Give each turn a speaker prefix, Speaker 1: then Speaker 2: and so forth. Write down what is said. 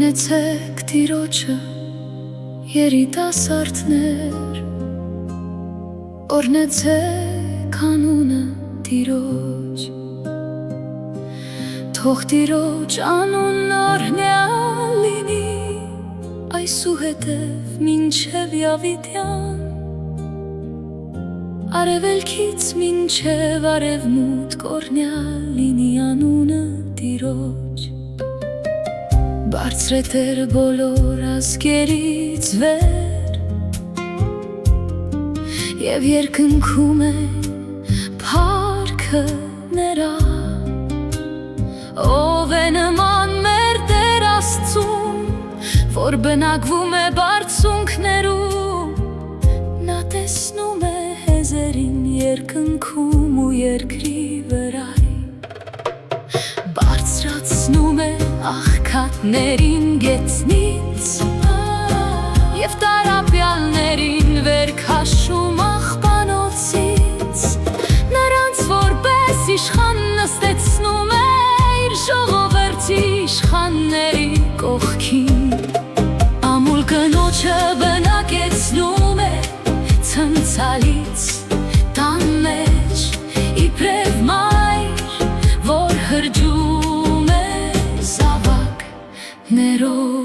Speaker 1: Օրհնեցեք Տիրոջը, երիտասարդներ, օրհնեցեք անունը Տիրոջ, թող Տիրոջ անունն օրհնյալ լինի այսուհետև մինչև Յավիտյան, արևելքից մինչև արևմուտք օրհնյալ լինի անունը Տիրոջ։ Բարձր է Տեր բոլոր ազգերից վեր, և երկնքում է փառքը նրա, ով է նման մեր Տեր Աստծուն, որ բնակվում է բարձունքներում, նա տեսնում է հեզերին երկնքում ու երկրի վրա, բարձրացնում է աղքատներին գետնից և տառապյալներին վեր քաշում աղբանոցից, նրանց որպես իշխան նստեցնում է իր ժողովրդի իշխանների կողքին, ամուլ կնոջը բնակեցնում է ցնցալից տան մեջ, իբրև մայր, որ հրջում է զավակներով։